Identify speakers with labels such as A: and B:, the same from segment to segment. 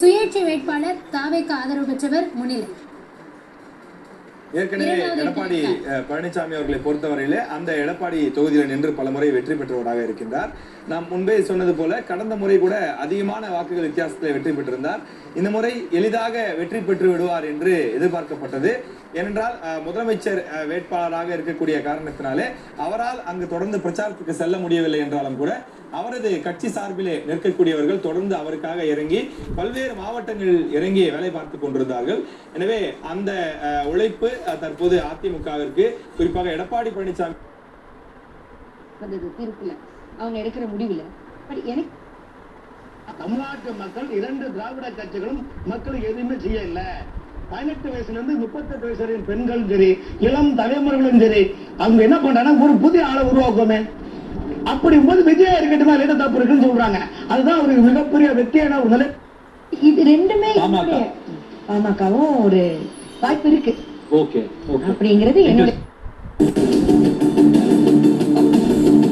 A: சுயேட்சை வேட்பாளர் தாவேக்கு ஆதரவு பெற்றவர் முன்னிலை.
B: ஏற்கனவே எடப்பாடி பழனிசாமி அவர்களை பொறுத்தவரையிலே அந்த எடப்பாடி தொகுதியில் நின்று பலமுறை வெற்றி பெற்றவராக இருக்கின்றார். நாம் முன்பே சொன்னது போல கடந்த முறை கூட அதிகமான வாக்குகள் வித்தியாசத்தில் வெற்றி பெற்றிருந்தார். இந்த முறை எளிதாக வெற்றி பெற்று விடுவார் என்று எதிர்பார்க்கப்பட்டது. ஏனென்றால் முதலமைச்சர் வேட்பாளராக இருக்கக்கூடிய காரணத்தினாலே அவரால் அங்கு தொடர்ந்து பிரச்சாரத்துக்கு செல்ல முடியவில்லை என்றாலும் கூட அவரது கட்சி சார்பிலே நிற்கக்கூடியவர்கள் தொடர்ந்து அவருக்காக இறங்கி பல்வேறு மாவட்டங்களில் இறங்கி வேலை பார்த்து கொண்டிருந்தார்கள். எனவே அந்த உழைப்பு தற்போது அதிமுகவிற்கு குறிப்பாக எடப்பாடி பழனிசாமி
C: அவங்க எடுக்கிற முடிவுல
D: தமிழ்நாட்டு மக்கள் 2 திராவிட கட்சிகளும் மக்களுக்கு எதுவுமே செய்யல. 18 வயசுல இருந்து 38 வயசு வரையும் பெண்களும் சரி, இளம் தலைமுறைகளும் சரி, அவங்க என்ன பண்றாங்கன்னா ஒரு புதிய ஆளை உருவாக்குமே. அப்படி போது விஜயா இருக்கட்டுமா இல்ல தப்பு இருக்குன்னு சொல்றாங்க. அதுதான் ஒரு மிகப்பெரிய வெற்றியான ஒரு நிலை.
C: இது ரெண்டுமே பாமகவும் ஒரு வாய்ப்பு இருக்கு அப்படிங்கிறது என்னுடைய.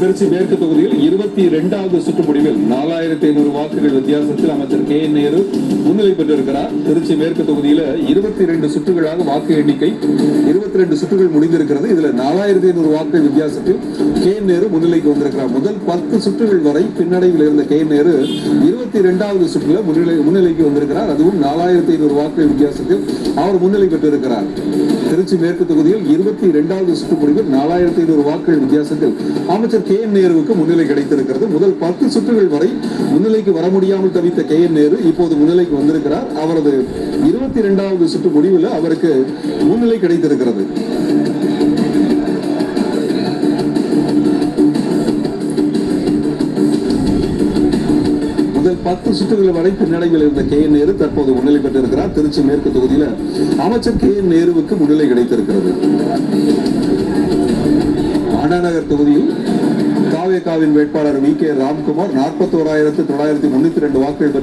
E: திருச்சி மேற்கு தொகுதியில் 22வது சுற்று முடிவில் 4500 வாக்குகள் வித்தியாசத்தில் அமைச்சர் கே என் நேரு முன்னிலை பெற்றிருக்கிறார். திருச்சி மேற்கு தொகுதியில 22 சுற்றுகளாக வாக்கு எண்ணிக்கை 22 சுற்றுகள் முடிந்திருக்கிறது. இதுல 4500 வாக்குகள் வித்தியாசத்தில் கே என் நேரு முன்னிலைக்கு வந்திருக்கிறார். முதல் 10 சுற்றுகள் வரை பின்னடைவில் இருந்த கே என் நேரு 22வது சுற்றுல முன்னிலைக்கு வந்திருக்கிறார். அதுவும் 4500 வாக்குகள் வித்தியாசத்தில் அவர் முன்னிலை பெற்றிருக்கிறார். திருச்சி மேற்கு தொகுதியில் 22வது சுற்று முடிவில் 4500 வாக்குகள் வித்தியாசத்தில் அமைச்சர் கே என் நேருவுக்கு முன்னிலை கிடைத்திருக்கிறது. முதல் 10 சுற்றுகள் வரை முன்னிலைக்கு வர முடியாமல் தவித்த கே என் நேரு இப்போது முன்னிலைக்கு வந்திருக்கிறார். அவரது 22வது சுற்று முடிவில் அவருக்கு முன்னிலை கிடைத்திருக்கிறது. முதல் 10 சுற்றுகள் வரை பின்னடைவில் இருந்த கே என் நேரு தற்போது முன்னிலை பெற்றிருக்கிறார். திருச்சி மேற்கு தொகுதியில் அமைச்சர் கே என் நேருவுக்கு முன்னிலை கிடைத்திருக்கிறது. அண்ணாநகர் தொகுதியில் தாவேகாவின் வேட்பாளர் வி கே ராம்குமார் 41,932 வாக்குகள்